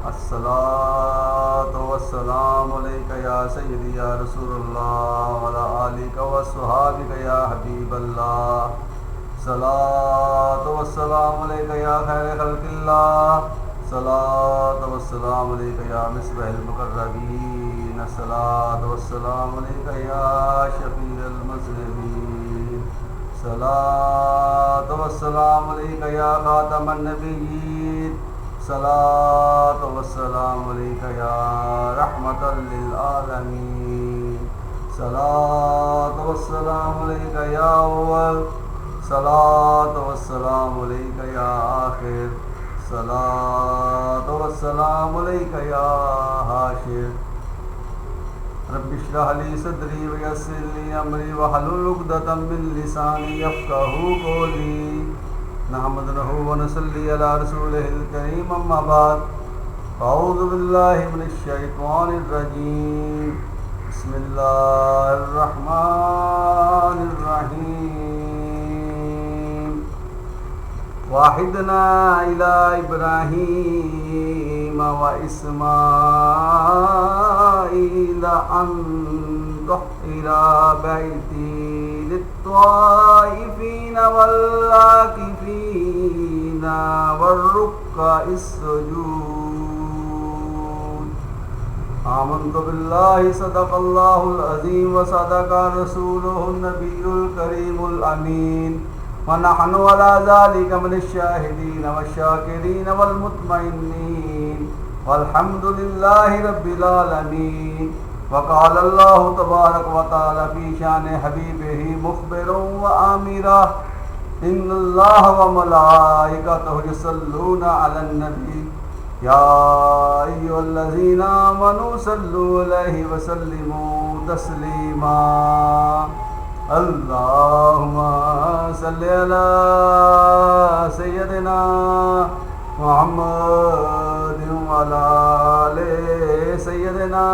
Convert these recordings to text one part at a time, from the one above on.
الصلاۃ والسلام علیک یا سیدی یا رسول اللہ وعلی آلک وصحابک یا حبیب اللہ. صلاۃ والسلام علیک یا خیر خلق اللہ. صلاۃ والسلام علیک یا مصباح المقربین. صلاۃ والسلام علیک یا شفیع المذنبین. صلاۃ والسلام علیک یا خاتم النبیین. صلاۃ والسلام علیک یا رحمۃ للعالمین. صلاۃ والسلام علیک یا اول. صلاۃ والسلام علیک یا آخر. صلاۃ والسلام علیک یا حاشر. رب اشرح لی صدری ویسر لی امری واحلل عقدۃ من لسانی یفقہوا قولی. نحمدہ ونصلی علی رسولہ الکریم. اما بعد اعوذ باللہ من الشیطان الرجیم. بسم اللہ الرحمن الرحیم. وعہدنا الی ابراہیم واسماعیل ان طہر بیتی للطائفین والعاکفین والرکع السجود. آمنت باللہ صدق اللہ العظیم وصدق رسولہ النبی الکریم الامین. ونحن على ذلك من الشاهدين والشاكرين والمطمئنين والحمد لله رب العالمين. وقال الله تبارك وتعالى في شان حبيبه مخبرا وآمرا إن الله وملائكته يصلون على النبي يا أيها الذين آمنوا صلوا عليه وسلموا تسليما. اللہم صلی علی سیدنا محمد وعلی آل سیدنا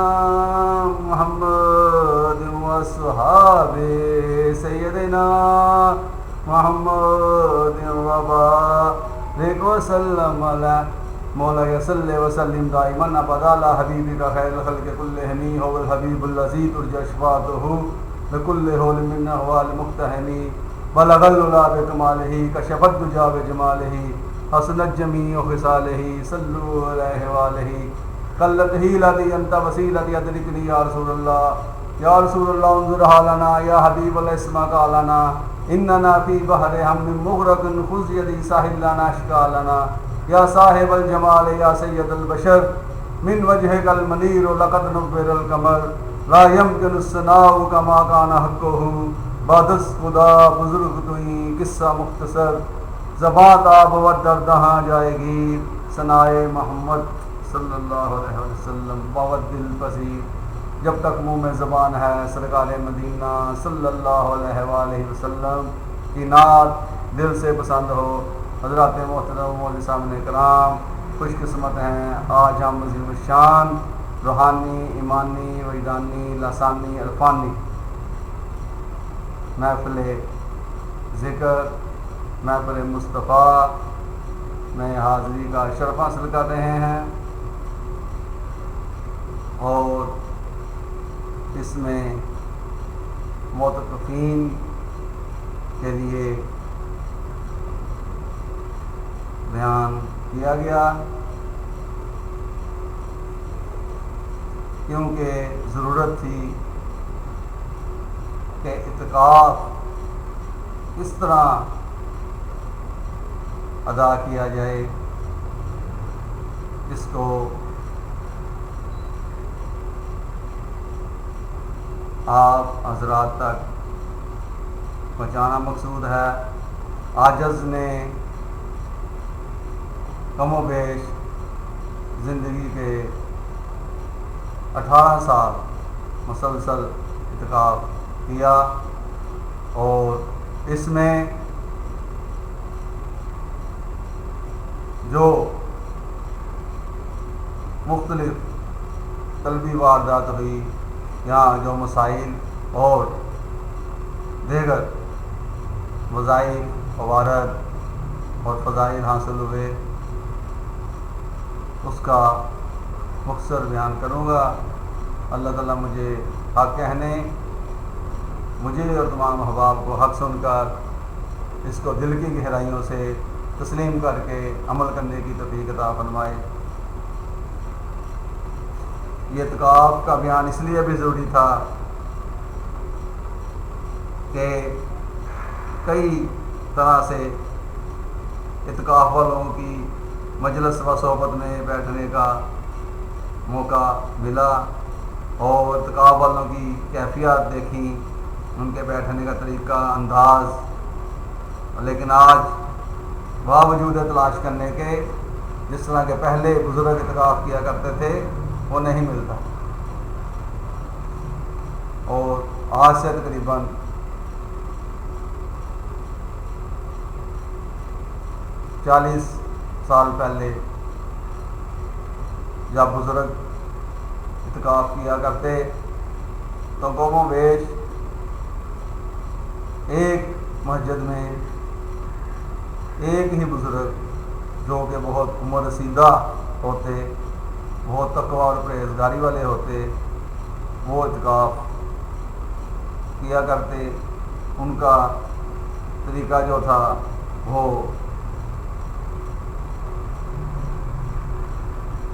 محمد واصحاب سیدنا محمد وبارک وسلم علی مولا صلی وسلم دائما ابدا علی حبیبک خیر الخلق کلہم. هو الحبیب الذی ترجى شفاعته بكل حول من احوال مقتحمی. بلغ العلا بکمالہ کشف الدجی بجمالہ حسنت جمیع خصالہ. صلوا علیہ وآلہ. قلت حیلتی انت وسیلتی ادرکنی یا رسول اللہ. یا رسول اللہ انظر حالنا. یا حبیب اللہ اسمع قالنا. اننا فی بحر ہم مغرق خذ یدی ساحل لنا اشکالنا. یا صاحب الجمال یا سید البشر من وجهك المنیر لقد نور القمر. لا يمكن الثناء كما كان حقه. بادس خدا بزرگ توئی قصہ مختصر. زبان تاب و دردہاں جائے گی ثنائے محمد صلی اللہ علیہ وسلم. باوت دل پذیر جب تک منہ میں زبان ہے سرکار مدینہ صلی اللہ علیہ وآلہ وسلم کی نعت دل سے پسند ہو. حضرات محترم مولانا سامنے کرام خوش قسمت ہیں. آج ہم عظیم الشان روحانی ایمانی وجدانی لسانی عرفانی محفل ذکر محفل مصطفیٰ میں حاضری کا شرف حاصل کر رہے ہیں. اور اس میں معتکفین کے لیے بیان کیا گیا کیونکہ ضرورت تھی کہ اعتکاف کس طرح ادا کیا جائے اس کو آپ حضرات تک پہنچانا مقصود ہے. عاجز نے کم و بیش زندگی کے 18 سال مسلسل اعتکاف کیا اور اس میں جو مختلف قلبی واردات ہوئی یہاں جو مسائل اور دیگر وظائف فوارد اور فضائل حاصل ہوئے اس کا مختصر بیان کروں گا۔ اللہ تعالیٰ مجھے حق کہنے، مجھے اور تمام احباب کو حق سن کر اس کو دل کی گہرائیوں سے تسلیم کر کے عمل کرنے کی توفیق عطا فرمائے۔ یہ اعتکاف کا بیان اس لیے بھی ضروری تھا کہ کئی طرح سے اعتکاف والوں کی مجلس و صحبت میں بیٹھنے کا موقع ملا اور اعتکاف والوں کی کیفیت دیکھی، ان کے بیٹھنے کا طریقہ انداز، لیکن آج باوجود تلاش کرنے کے جس طرح کے پہلے بزرگ اعتکاف کیا کرتے تھے وہ نہیں ملتا، اور آج سے تقریباً 40 سال پہلے جب بزرگ اعتکاف کیا کرتے تو قوموں بیش ایک مسجد میں ایک ہی بزرگ جو کہ بہت عمر رسیدہ ہوتے، بہت تقویٰ اور پرہیزگاری والے ہوتے، وہ اعتکاف کیا کرتے۔ ان کا طریقہ جو تھا وہ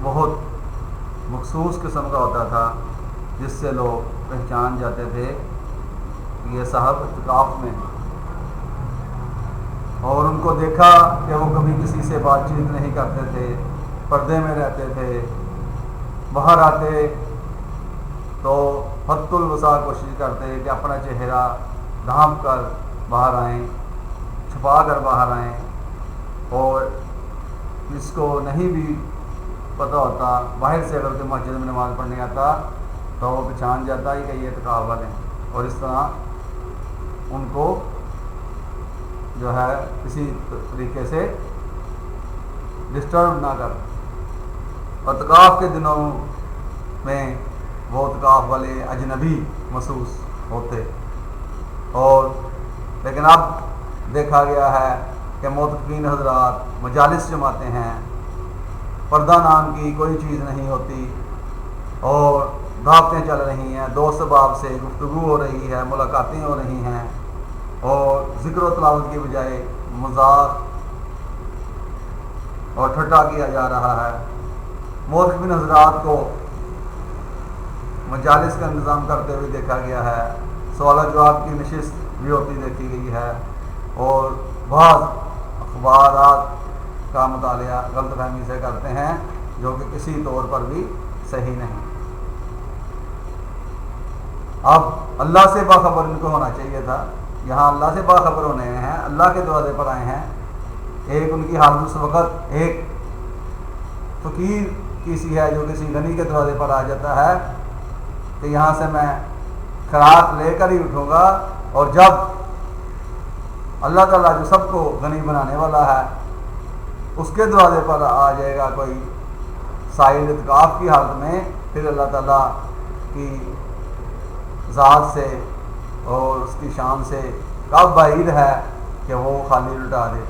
بہت مخصوص قسم کا ہوتا تھا، جس سے لوگ پہچان جاتے تھے کہ یہ صاحب اعتکاف میں، اور ان کو دیکھا کہ وہ کبھی کسی سے بات چیت نہیں کرتے تھے، پردے میں رہتے تھے، باہر آتے تو حد الوسع کوشش کرتے کہ اپنا چہرہ ڈھانپ کر باہر آئیں، چھپا کر باہر آئیں، اور جس کو نہیں بھی پتہ ہوتا باہر سے اگر کوئی مسجد میں نماز پڑھنے آتا تو وہ پہچان جاتا ہی کہ یہ اعتکاف والے ہیں، اور اس طرح ان کو جو ہے کسی طریقے سے ڈسٹرب نہ کر۔ اعتکاف کے دنوں میں وہ اعتکاف والے اجنبی محسوس ہوتے، اور لیکن اب دیکھا گیا ہے کہ معتکفین حضرات مجالس جماتے ہیں، پردہ نام کی کوئی چیز نہیں ہوتی، اور دعوتیں چل رہی ہیں، دوست احباب سے گفتگو ہو رہی ہے، ملاقاتیں ہو رہی ہیں، اور ذکر و تلاوت کی بجائے مذاق اور ٹھٹا کیا جا رہا ہے۔ معتکفین حضرات کو مجالس کا انتظام کرتے ہوئے دیکھا گیا ہے، سوال جواب کی نشست بھی ہوتی دیکھی گئی ہے، اور بعض اخبارات کا مطالعہ غلط فہمی سے کرتے ہیں جو کہ کسی طور پر بھی صحیح نہیں۔ اب اللہ سے باخبر ان کو ہونا چاہیے تھا، یہاں اللہ سے باخبر ہونے ہیں، اللہ کے دروازے پر آئے ہیں۔ ایک ان کی حالت اس وقت ایک فقیر کی سی ہے جو کسی غنی کے دروازے پر آ جاتا ہے کہ یہاں سے میں خیرات لے کر ہی اٹھوں گا، اور جب اللہ تعالیٰ جو سب کو غنی بنانے والا ہے اس کے دروازے پر آ جائے گا کوئی سائل اعتکاف کی حالت میں، پھر اللہ تعالیٰ کی ذات سے اور اس کی شان سے کب بعید ہے کہ وہ خالی لٹا دے۔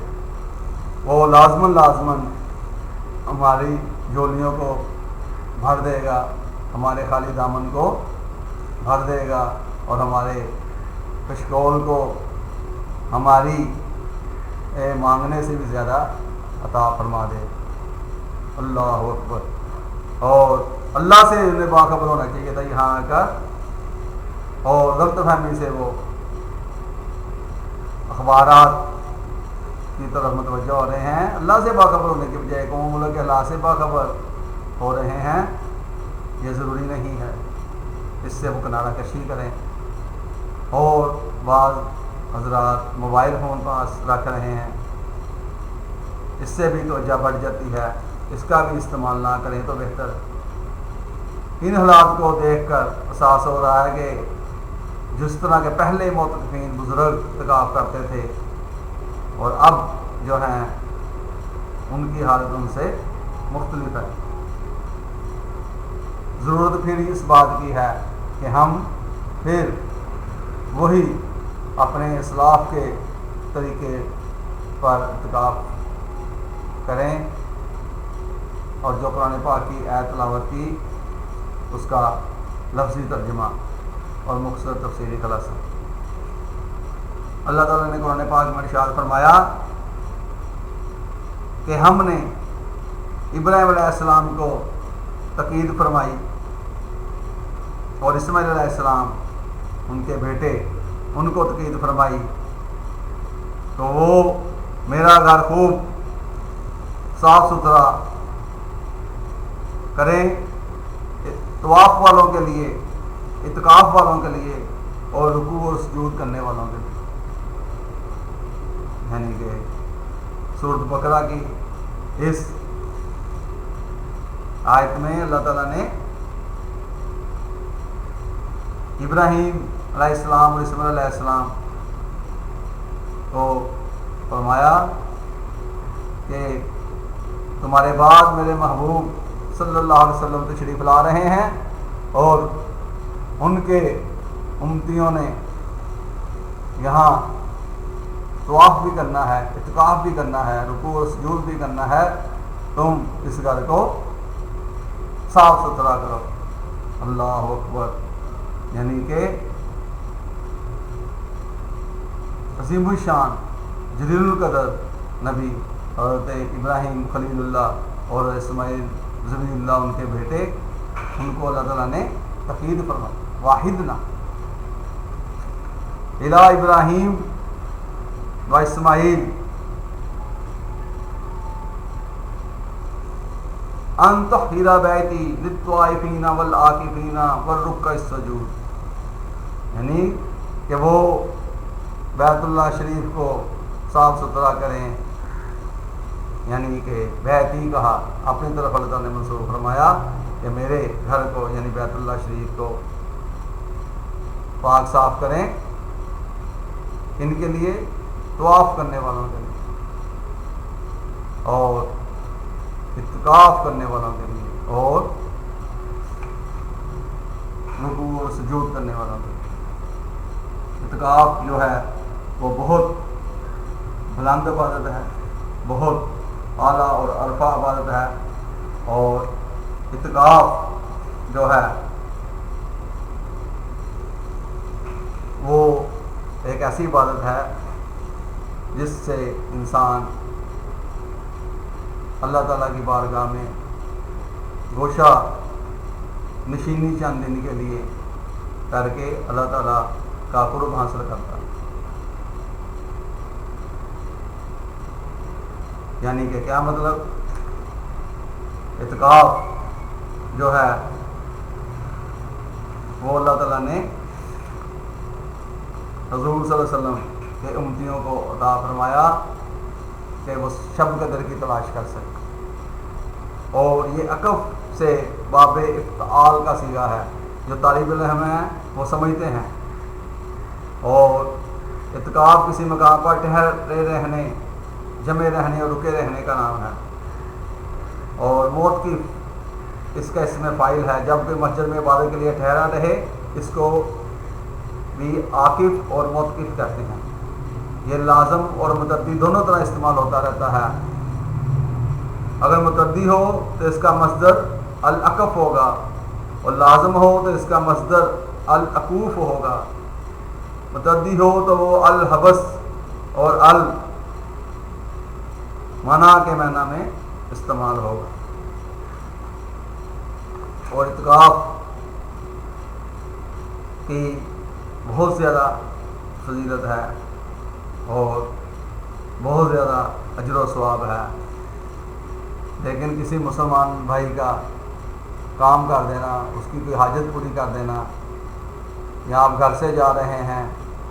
وہ لازماً ہماری جولیوں کو بھر دے گا، ہمارے خالی دامن کو بھر دے گا، اور ہمارے کشکول کو ہماری مانگنے سے بھی زیادہ عطا فرما دے۔ اللہ اکبر۔ اور اللہ سے انہیں باخبر ہونا چاہیے تھا یہاں آ کر، اور غلط فہمی سے وہ اخبارات کی طرف متوجہ ہو رہے ہیں۔ اللہ سے باخبر ہونے کے بجائے قوم ملک کے اللہ سے باخبر ہو رہے ہیں، یہ ضروری نہیں ہے، اس سے وہ کنارہ کشی کریں۔ اور بعض حضرات موبائل فون پاس رکھ رہے ہیں، اس سے بھی توجہ بڑھ جاتی ہے، اس کا بھی استعمال نہ کریں تو بہتر۔ ان حالات کو دیکھ کر احساس ہو رہا ہے کہ جس طرح کے پہلے معتکفین بزرگ اعتکاف کرتے تھے، اور اب جو ہیں ان کی حالت ان سے مختلف ہے۔ ضرورت پھر اس بات کی ہے کہ ہم پھر وہی اپنے اسلاف کے طریقے پر اعتکاف کریں، اور جو قرآن پاک کی آیت تلاوت کی اس کا لفظی ترجمہ اور مختصر تفسیری خلاصہ۔ اللہ تعالیٰ نے قرآن پاک میں ارشاد فرمایا کہ ہم نے ابراہیم علیہ السلام کو تقید فرمائی اور اسماعیل علیہ السلام ان کے بیٹے ان کو تقید فرمائی، تو وہ میرا گھر خوب صاف ستھرا کریں طواف والوں کے لیے، اعتکاف والوں کے لیے اور رکوع اور سجود کرنے والوں کے لیے۔ یعنی کہ سورۃ بقرہ کی اس آیت میں اللہ تعالیٰ نے ابراہیم علیہ السلام اور اسماعیل علیہ السلام کو فرمایا کہ تمہارے بعد میرے محبوب صلی اللہ علیہ وسلم تشریف لا رہے ہیں اور ان کے امتیوں نے یہاں طواف بھی کرنا ہے، اعتکاف بھی کرنا ہے، رکوع اور سجود بھی کرنا ہے، تم اس گھر کو صاف ستھرا کرو۔ اللہ اکبر۔ یعنی کہ عظیم الشان جلیل القدر نبی حضرت ابراہیم خلیل اللہ اور اسماعیل ذبیح اللہ ان کے بیٹے، ان کو اللہ تعالیٰ نے تقید فرمائی، واحدنا الی ابراہیم و اسماعیل ان طہر بیتی للطائفین والعاکفین والرکع السجود، یعنی کہ وہ بیت اللہ شریف کو صاف ستھرا کریں، یعنی کہ بیتی کہا اپنی طرف اللہ تعالیٰ نے منسوب فرمایا کہ میرے گھر کو یعنی بیت اللہ شریف کو پاک صاف کریں، ان کے لیے طواف کرنے والوں کے لیے اور اعتکاف کرنے والوں کے لیے اور رکوع اور سجود کرنے والوں کے لیے۔ اعتکاف جو ہے وہ بہت بلند عبادت ہے، بہت اعلیٰ اور عرفہ عبادت ہے، اور اعتکاف جو ہے وہ ایک ایسی عبادت ہے جس سے انسان اللہ تعالیٰ کی بارگاہ میں گوشہ نشینی چند دن کے لیے کر کے اللہ تعالیٰ کا قرب حاصل کرتا ہے۔ یعنی کہ کیا مطلب؟ اعتکاف جو ہے وہ اللہ تعالیٰ نے حضور صلی اللہ علیہ وسلم کے امتیوں کو عطا فرمایا کہ وہ شب قدر کی تلاش کر سکے، اور یہ عقف سے باب افتعال کا صیغہ ہے، جو طالب علم ہیں وہ سمجھتے ہیں، اور اعتکاف کسی مقام پر ٹھہرے رہنے، جمے رہنے اور رکے رہنے کا نام ہے، اور موتقف اس کا اس میں فاعل ہے، جب کوئی مسجد میں عبادت کے لیے ٹھہرا رہے اس کو بھی عاکف اور موتقف کہتے ہیں۔ یہ لازم اور متعدی دونوں طرح استعمال ہوتا رہتا ہے۔ اگر متعدی ہو تو اس کا مصدر العقف ہوگا، اور لازم ہو تو اس کا مصدر العقوف ہوگا۔ متعدی ہو تو وہ الحبس اور المنع کے معنی میں استعمال ہوگا۔ اور اعتکاف کی بہت زیادہ فضیلت ہے اور بہت زیادہ اجر و ثواب ہے، لیکن کسی مسلمان بھائی کا کام کر دینا، اس کی کوئی حاجت پوری کر دینا، یا آپ گھر سے جا رہے ہیں،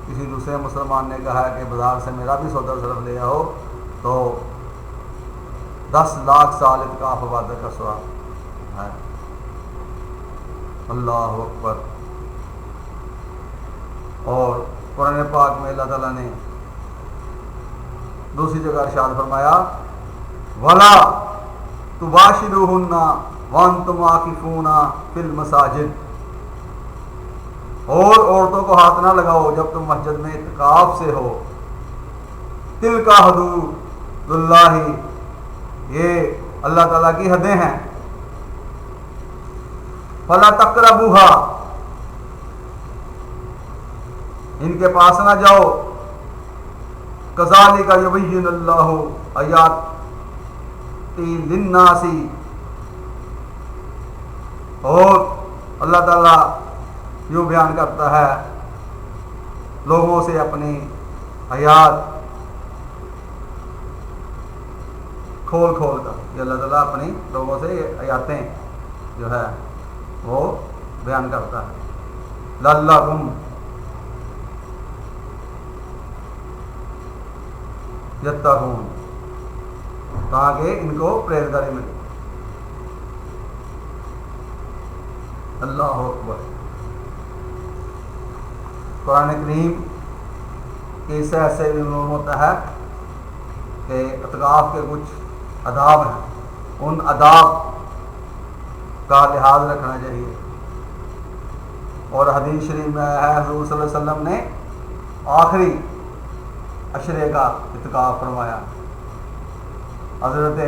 کسی دوسرے مسلمان نے کہا کہ بازار سے میرا بھی سودا صرف لے آؤ، تو 10 لاکھ سال اعتکاف عبادت کا ثواب ہے۔ اللہ اکبر۔ اور قرآن پاک میں اللہ تعالیٰ نے دوسری جگہ ارشاد فرمایا وَلَا تُبَاشِرُوهُنَّ وَأَنْتُمْ عَاكِفُونَ فِي الْمَسَاجِدِ، اور عورتوں کو ہاتھ نہ لگاؤ جب تم مسجد میں اعتکاف سے ہو۔ تِلْكَ حُدُودُ اللَّهِ، یہ اللہ تعالیٰ کی حدیں ہیں. فَلَا تَقْرَبُوهَا، ان کے پاس نہ جاؤ. كَذَلِكَ يُبَيِّنُ اللَّهُ آيَاتِهِ لِلنَّاسِ، اور اللہ تعالیٰ یوں بیان کرتا ہے لوگوں سے اپنی آیات کھول کھول کر. یہ اللہ تعالیٰ اپنی لوگوں سے آیاتیں جو ہے وہ بیان کرتا ہے. لَعَلَّهُمْ یتقون، تاکہ ان کو پرہیزگاری ملے. اللہ اکبر. قرآن کریم کے اس ایسے بھی معلوم ہوتا ہے کہ اعتکاف کے کچھ آداب ہیں، ان آداب کا لحاظ رکھنا چاہیے. اور حدیث شریف میں ہے حضور صلی اللہ علیہ وسلم نے آخری عشرے کا اعتکاف فرمایا. حضرت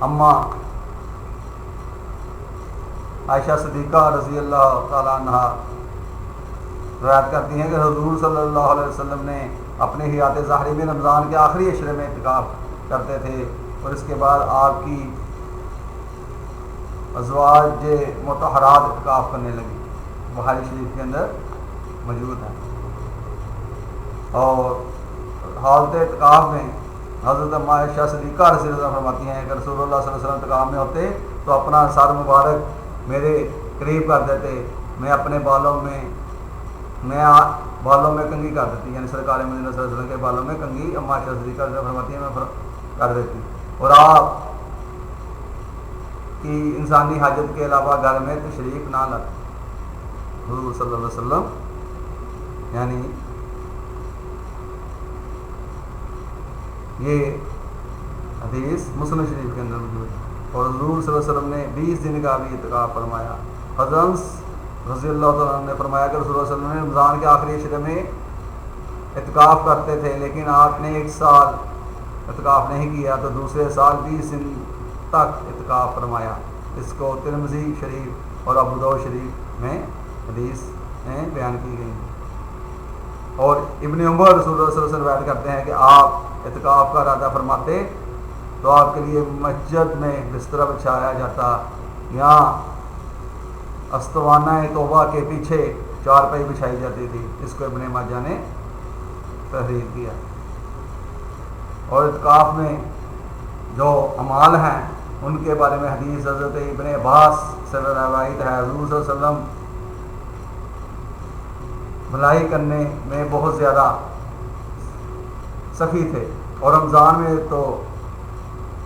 اماں عائشہ صدیقہ رضی اللہ تعالیٰ عنہ روایت کرتی ہیں کہ حضور صلی اللہ علیہ وسلم نے اپنے حیات ظاہری میں رمضان کے آخری عشرے میں اعتکاف کرتے تھے، اور اس کے بعد آپ کی ازواج مطہرات اعتکاف کرنے لگی. بخاری شریف کے اندر موجود ہے. اور حالت اعتکاف میں حضرت عائشہ صدیقہ رضی اللہ عنہ فرماتی ہیں کہ رسول اللہ صلی اللہ علیہ وسلم اعتکاف میں ہوتے تو اپنا سر مبارک میرے قریب کر دیتے، میں اپنے بالوں میں کنگھی کر دیتی، یعنی سرکار مدینہ صلی اللہ علیہ وسلم کے بالوں میں کنگھی اما عائشہ صدیقہ رضی اللہ عنہ فرماتی ہیں میں کر دیتی. اور آپ کی انسانی حاجت کے علاوہ گھر میں تشریف نہ لاتے. حضور صلی اللہ علیہ وسلم یعنی یہ حدیث مسلم شریف کے اندر موجود ہے. اور حضور صلی اللہ علیہ وسلم نے 20 دن کا بھی اعتکاف فرمایا. حضرت رضی اللہ تعالیٰ عنہ نے فرمایا کہ رسول اللہ صلی اللہ علیہ وسلم نے رمضان کے آخری عشرے میں اعتکاف کرتے تھے، لیکن آپ نے 1 سال اعتکاف نہیں کیا تو دوسرے سال 20 دن تک اعتکاف فرمایا. اس کو ترمذی شریف اور ابو داؤد شریف میں حدیث میں بیان کی گئی. اور ابن عمر رسول اللہ صلی اللہ علیہ وسلم روایت کرتے ہیں کہ آپ اعتکاف کا ارادہ فرماتے تو آپ کے لیے مسجد میں بستر بچھایا جاتا، یہاں استوانہ توبہ کے پیچھے چارپائی بچھائی جاتی تھی. اس کو ابن ماجہ نے تحریر کیا. اور اعتکاف میں جو اعمال ہیں ان کے بارے میں حدیث حضرت ابن عباس سے روایت ہے. حضور صلی اللہ علیہ وسلم بھلائی کرنے میں بہت زیادہ سخی تھے، اور رمضان میں تو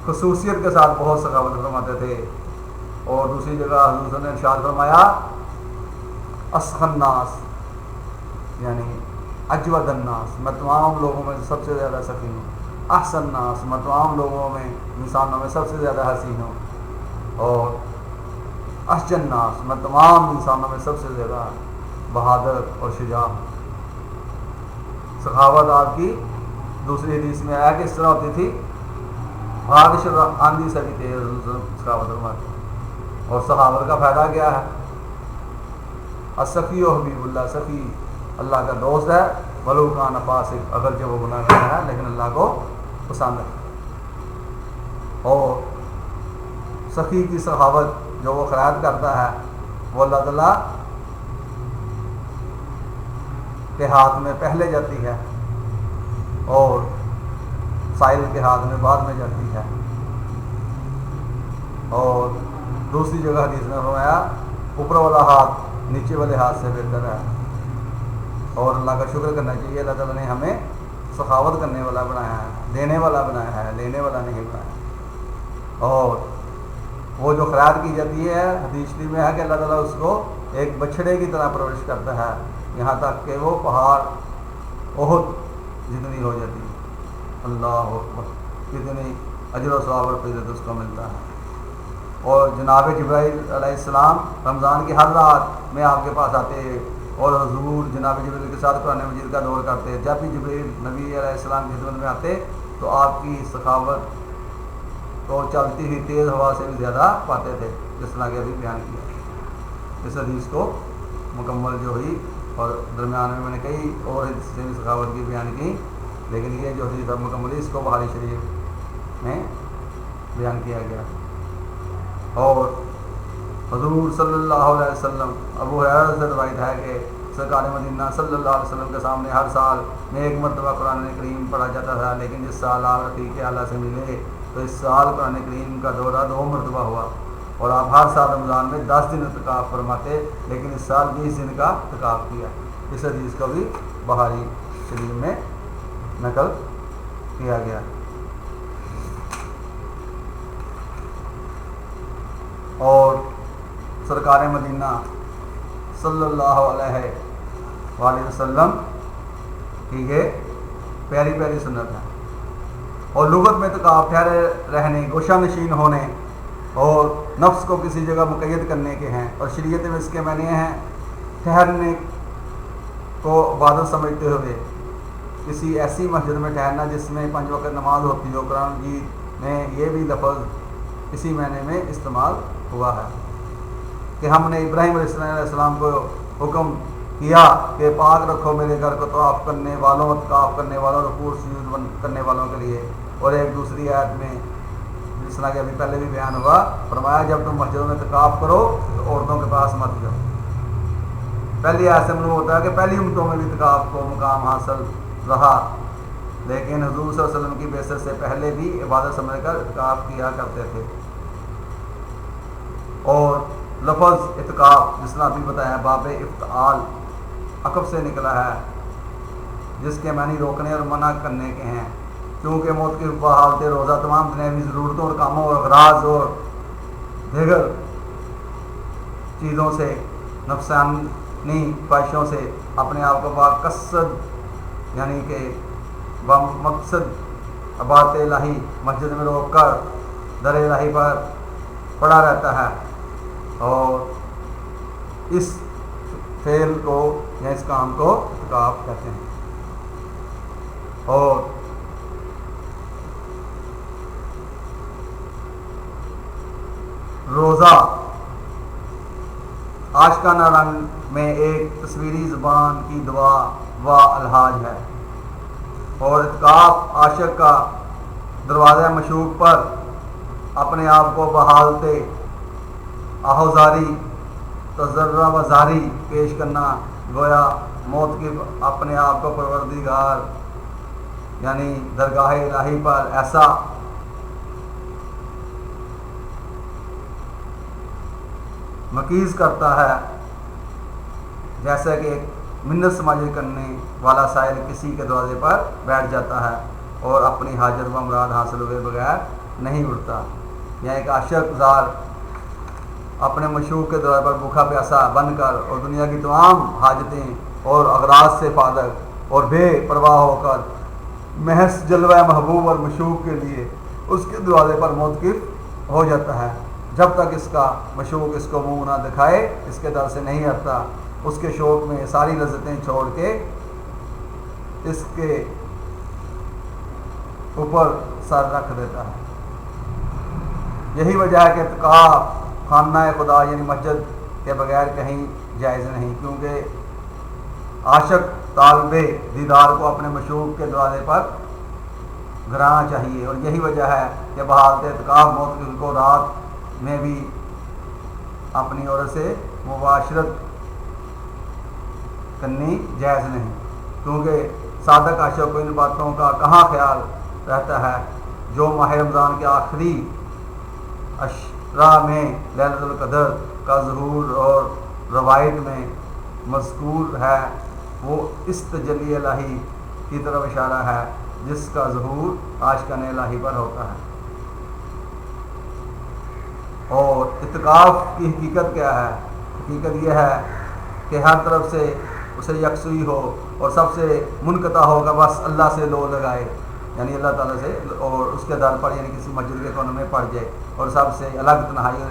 خصوصیت کے ساتھ بہت سخاوت فرماتے تھے. اور دوسری جگہ حضور صلی اللہ علیہ وسلم نے ارشاد فرمایا اسخن الناس یعنی اجود الناس، میں تمام لوگوں میں سب سے زیادہ سخی ہوں. احسن الناس، میں تمام لوگوں میں انسانوں میں سب سے زیادہ حسین ہوں. اور اشجع الناس، میں تمام انسانوں میں سب سے زیادہ بہادر اور شجاع. سخاوت آپ کی دوسری حدیث میں آیا کہ اس طرح ہوتی تھی بارش آندھی سے بھی تیز سخاوت فرماتے. اور سخاوت کا فائدہ کیا ہے؟ السخی و حبیب اللہ، سخی اللہ کا دوست ہے، ولو کان فاسق، اگرچہ وہ گناہ کرتا ہے لیکن اللہ کو پسند ہے. اور سخی کی سخاوت جو وہ خیرات کرتا ہے وہ اللہ تعالیٰ کے ہاتھ میں پہلے جاتی ہے اور سائل کے ہاتھ میں بعد میں جاتی ہے. اور دوسری جگہ حدیث میں فرمایا اوپر والا ہاتھ نیچے والے ہاتھ سے بہتر ہے. اور اللہ کا شکر کرنا چاہیے، اللہ تعالیٰ نے ہمیں سخاوت کرنے والا بنایا ہے، دینے والا بنایا ہے، لینے والا نہیں بنایا. اور وہ جو خیرات کی جاتی ہے حدیث شریف میں ہے کہ اللہ تعالیٰ اس کو ایک بچھڑے کی طرح پرورش کرتا ہے، یہاں تک کہ وہ پہاڑ احد جتنی ہو جاتی ہے. اللہ اکبر، کتنی اجر و ثواب اور فضیلت اس کو ملتا ہے. اور جناب جبرائیل علیہ السلام رمضان کی ہر رات میں آپ کے پاس آتے اور حضور جناب جبرائیل کے ساتھ قرآن مجید کا دور کرتے. جب بھی جبرائیل نبی علیہ السلام کی خدمت میں آتے تو آپ کی سخاوت کو چلتی ہوئی تیز ہوا سے بھی زیادہ پاتے تھے، جس طرح کہ ابھی بیان کیا۔ اس حدیث کو مکمل جو ہوئی، اور درمیان میں نے کئی اور حدیثیں سخاوت کی بیان کی، لیکن یہ جو حدیث مکمل ہے اس کو بخاری شریف میں بیان کیا گیا۔ اور حضور صلی اللہ علیہ وسلم، ابو ہریرہ سے روایت ہے کہ سرکار مدینہ صلی اللہ علیہ وسلم کے سامنے ہر سال میں ایک مرتبہ قرآن کریم پڑھا جاتا تھا، لیکن جس سال آپ رفیق اعلیٰ سے ملے تو اس سال قرآن کریم کا دورہ 2 مرتبہ ہوا، اور آپ ہر سال رمضان میں 10 دن اعتکاف فرماتے، لیکن اس سال 20 دن کا اعتکاف کیا۔ اس حدیث کو بھی بخاری شریف میں نقل کیا گیا۔ اور سرکار مدینہ صلی اللہ علیہ وآلہ وسلم کی یہ پیاری پیاری سنت ہے، اور لغت میں اعتکاف ٹھہرے رہنے، گوشہ نشین ہونے اور نفس کو کسی جگہ مقید کرنے کے ہیں، اور شریعت میں اس کے معنی ہیں ٹھہرنے کو عبادت سمجھتے ہوئے کسی ایسی مسجد میں ٹھہرنا جس میں 5 وقت نماز ہوتی ہو۔ قرآن مجید میں یہ بھی لفظ اسی معنی میں استعمال ہوا ہے کہ ہم نے ابراہیم علیہ السلام کو حکم کیا کہ پاک رکھو میرے گھر کو طواف کرنے والوں، اعتکاف کرنے والوں، رکوع سجود کرنے والوں کے لیے۔ اور ایک دوسری آیت میں جس طرح کہ ابھی پہلے بھی بیان ہوا، فرمایا جب تم مسجدوں میں اعتکاف کرو تو عورتوں کے پاس مت جاؤ۔ پہلی آیت سے معلوم ہوتا ہے کہ پہلی امتوں میں بھی اعتکاف کو مقام حاصل رہا، لیکن حضور صلی اللہ علیہ وسلم کی بعثت سے پہلے بھی عبادت سمجھ کر اعتکاف کیا کرتے تھے۔ اور لفظ اعتکاف جس طرح ابھی بتایا باب افتعال عقب سے نکلا ہے، جس کے معنی روکنے اور منع کرنے کے ہیں، کیونکہ موت کی حالت روزہ تمام دنیاوی ضرورتوں اور کاموں اور اغراض اور دیگر چیزوں سے، نفسانی خواہشوں سے اپنے آپ کو باقصد یعنی کہ بمقصد عبادت الہی مسجد میں روک کر در الہی پر پڑا رہتا ہے، اور اس فعل کو یا اس کام کو اعتکاف کہتے ہیں۔ اور روزہ عاشقانہ رنگ میں ایک تصویری زبان کی دعا و الحاج ہے، اور اعتکاف عاشق کا دروازہ مشوق پر اپنے آپ کو بحالتے آہوزاری تضرع و زاری پیش کرنا، گویا موت کی اپنے آپ کو پروردگار یعنی درگاہ الہی پر ایسا مکیز کرتا ہے جیسا کہ ایک منت سماجی کرنے والا سائل کسی کے دروازے پر بیٹھ جاتا ہے اور اپنی حاجت و مراد حاصل ہوئے بغیر نہیں اٹھتا، یا ایک عاشق زار اپنے مشوق کے دروازے پر بھوکا پیاسا بن کر اور دنیا کی تمام حاجتیں اور اغراض سے فارغ اور بے پرواہ ہو کر محض جلوہ محبوب اور مشوق کے لیے اس کے دروازے پر موقف ہو جاتا ہے، جب تک اس کا مشوق اس کو منہ نہ دکھائے اس کے در سے نہیں ہٹتا، اس کے شوق میں ساری لذتیں چھوڑ کے اس کے اوپر سر رکھ دیتا ہے۔ یہی وجہ ہے کہ اعتکاف خانہ خدا یعنی مسجد کے بغیر کہیں جائز نہیں، کیونکہ عاشق طالب دیدار کو اپنے مشوق کے دروازے پر گھرانا چاہیے، اور یہی وجہ ہے کہ بحالت اعتکاف موت کو رات میں بھی اپنی عورت سے مباشرت کرنی جائز نہیں، کیونکہ صادق عاشق کو ان باتوں کا کہاں خیال رہتا ہے جو ماہ رمضان کے آخری اشرا میں لیلۃ القدر کا ظہور اور روایت میں مذکور ہے، وہ اس تجلی الہی کی طرف اشارہ ہے جس کا ظہور عاشقان الہی پر ہوتا ہے۔ اور اعتکاف کی حقیقت کیا ہے؟ حقیقت یہ ہے کہ ہر طرف سے اسے یکسوئی ہو اور سب سے منقطع ہوگا، بس اللہ سے لو لگائے یعنی اللہ تعالیٰ سے، اور اس کے در پر یعنی کسی مسجد کے کونے میں پڑ جائے اور سب سے الگ تنہائی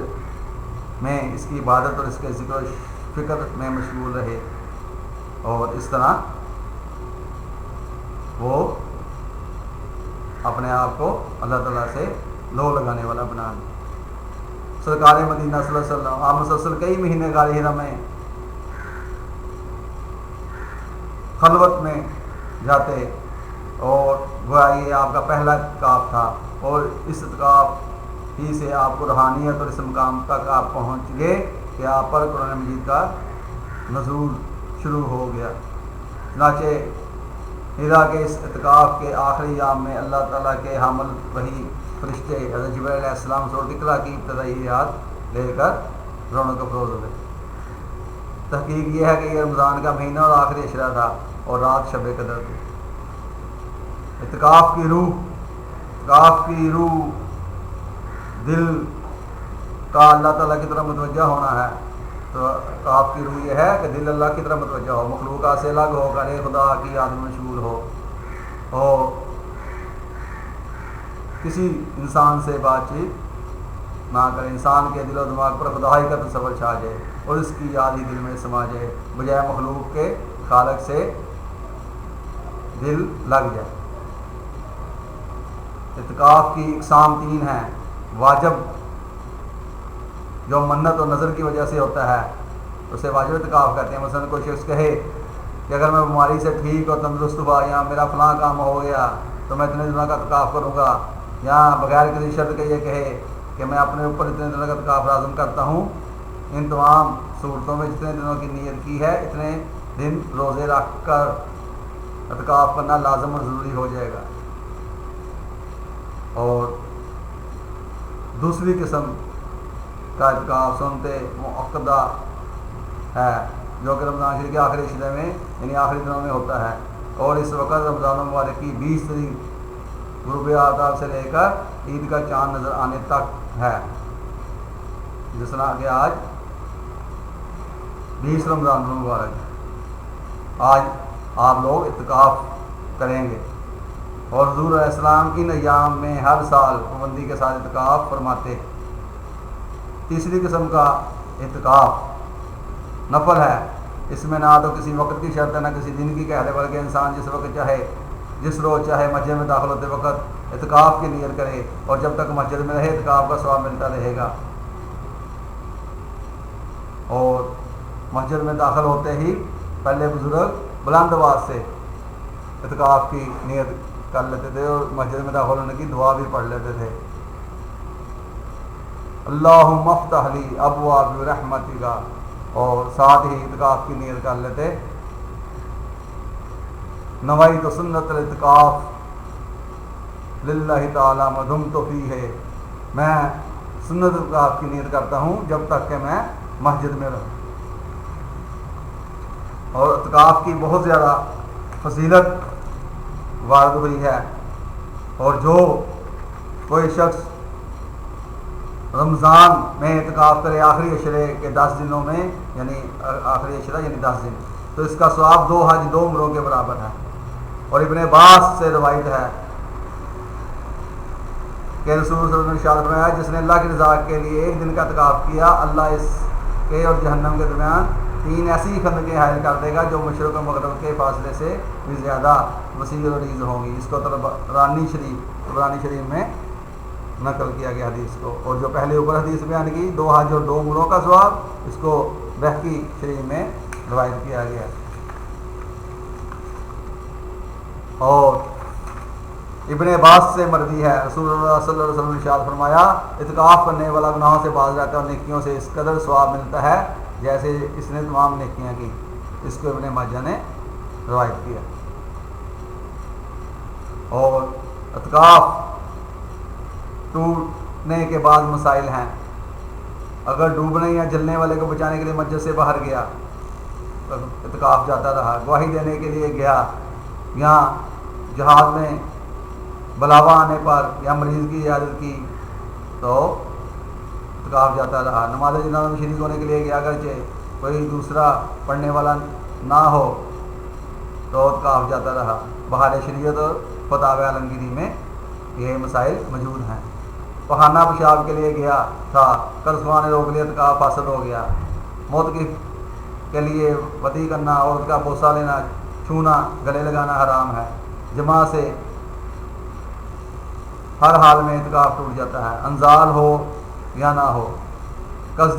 میں اس کی عبادت اور اس کے ذکر و فکر میں مشغول رہے، اور اس طرح وہ اپنے آپ کو اللہ تعالیٰ سے لو لگانے والا بنا دیا۔ سرکار مدینہ صلی اللہ علیہ وسلم آپ مسلسل کئی مہینے غار حرا میں خلوت میں جاتے، اور گویا یہ آپ کا پہلا اعتکاف تھا، اور اس اعتکاف ہی سے آپ کو روحانیت اور اس مقام تک آپ پہنچ گئے کہ آپ پر قرآن مجید کا نزول شروع ہو گیا۔ چنانچہ حرا کے اس اعتکاف کے آخری ایام میں اللہ تعالیٰ کے حامل وحی فرشتے حضرت جبرائیل علیہ السلام سورۃ اقرا کی ابتدائی آیات لے کر رونق افروز ہوئے۔ تحقیق یہ ہے کہ یہ رمضان کا مہینہ اور آخری عشرہ تھا اور رات شب قدر تھی۔ اعتکاف کی روح دل کا اللہ تعالیٰ کی طرف متوجہ ہونا ہے۔ تو اعتکاف کی روح یہ ہے کہ دل اللہ کی طرف متوجہ ہو، مخلوقات سے الگ ہو کر خدا کی یاد میں مشغول ہو، اور کسی انسان سے بات چیت نہ کرے، انسان کے دل و دماغ پر خدائی کا تصور چھا جائے اور اس کی یاد ہی دل میں سما جائے، بجائے مخلوق کے خالق سے دل لگ جائے۔ اعتکاف کی اقسام 3 ہیں۔ واجب جو منت اور نظر کی وجہ سے ہوتا ہے اسے واجب اعتکاف کہتے ہیں۔ مثلا کوئی شخص کہے کہ اگر میں بیماری سے ٹھیک اور تندرست ہوا یا میرا فلاں کام ہو گیا تو میں اتنے دنوں کا اعتکاف کروں گا، یا بغیر کسی شرط کے یہ کہے کہ میں اپنے اوپر اتنے دنوں کا اعتکاف لازم کرتا ہوں، ان تمام صورتوں میں جتنے دنوں کی نیت کی ہے اتنے دن روزے رکھ کر اعتکاف کرنا لازم اور ضروری ہو جائے گا۔ اور دوسری قسم کا اعتکاف سنت مؤکدہ ہے جو کہ رمضان شریف کے آخری عشرے میں یعنی آخری دنوں میں ہوتا ہے، اور اس وقت رمضان المبارک کی 20 تاریخ غروب آفتاب سے لے کر عید کا چاند نظر آنے تک ہے۔ جس طرح کہ آج 20 رمضان المبارک ہے، آج آپ لوگ اعتکاف کریں گے، اور حضور علیہ السلام ان ایام میں ہر سال پابندی کے ساتھ اعتکاف فرماتے۔ تیسری قسم کا اعتکاف نفل ہے، اس میں نہ تو کسی وقت کی شرط ہے نہ کسی دن کی قید ہے، بلکہ انسان جس وقت چاہے جس روز چاہے مسجد میں داخل ہوتے وقت اعتکاف کی نیت کرے، اور جب تک مسجد میں رہے اعتکاف کا ثواب ملتا رہے گا۔ اور مسجد میں داخل ہوتے ہی پہلے بزرگ بلند آواز سے اعتکاف کی نیت کر لیتے تھے اور مسجد میں داخل ہونے کی دعا بھی پڑھ لیتے تھے، اللہم افتح لی ابواب رحمتک، اور ساتھ ہی اعتکاف کی نیت کر لیتے، نویت سنت الاعتکاف للہ تعالی ما دمت فیہ، میں سنت اعتکاف کی نیت کرتا ہوں جب تک کہ میں مسجد میں رہوں۔ اور اعتکاف کی بہت زیادہ فضیلت وارد ہوئی ہے، اور جو کوئی شخص رمضان میں اعتکاف کرے آخری عشرے کے 10 دنوں میں، یعنی آخری عشرہ یعنی 10 دن، تو اس کا ثواب 2 حج 2 عمروں کے برابر ہے۔ اور ابن عباس سے روایت ہے کہ رسول صلی اللہ علیہ وسلم نے ارشاد فرمایا، جس نے اللہ کی رضا کے لیے 1 دن کا اعتکاف کیا، اللہ اس کے اور جہنم کے درمیان 3 ایسی خندقیں حائل کر دے گا جو مشرق و مغرب کے فاصلے سے بھی زیادہ وسیع و عریض ہوں گی۔ اس کو طبرانی شریف میں نقل کیا گیا حدیث کو، اور جو پہلے اوپر حدیث بیان کی 2 حج اور 2 عمروں کا ثواب، اس کو بہقی شریف میں روایت کیا گیا۔ اور ابن عباس سے مروی ہے، رسول اللہ صلی اللہ علیہ وسلم نے ارشاد فرمایا، اعتکاف کرنے والا گناہوں سے باز رہتا ہے اور نیکیوں سے اس قدر ثواب ملتا ہے جیسے اس نے تمام نیکیاں کی۔ اس کو ابن ماجہ نے روایت کیا۔ اور اعتکاف ٹوٹنے کے بعد مسائل ہیں۔ اگر ڈوبنے یا جلنے والے کو بچانے کے لیے مسجد سے باہر گیا، اعتکاف جاتا رہا، گواہی دینے کے لیے گیا، یا جہاد میں بلاوا آنے پر یا مریض کی عیادت کی تو اعتکاف جاتا رہا، نماز جنازہ میں شریک ہونے کے لیے گیا اگرچہ کوئی دوسرا پڑھنے والا نہ ہو تو اعتکاف جاتا رہا۔ بہار شریعت اور فتاوی عالمگیری میں یہ مسائل موجود ہیں۔ پخانہ پیشاب کے لیے گیا تھا، کرسواں نے روک لیا، اعتکاف فاسد ہو گیا۔ موتقف کے لیے وطی کرنا، عورت کا بوسہ لینا، چھونا، گلے لگانا حرام ہے۔ جماع سے ہر حال میں اعتکاف ٹوٹ جاتا ہے، انزال ہو یا نہ ہو، قصدن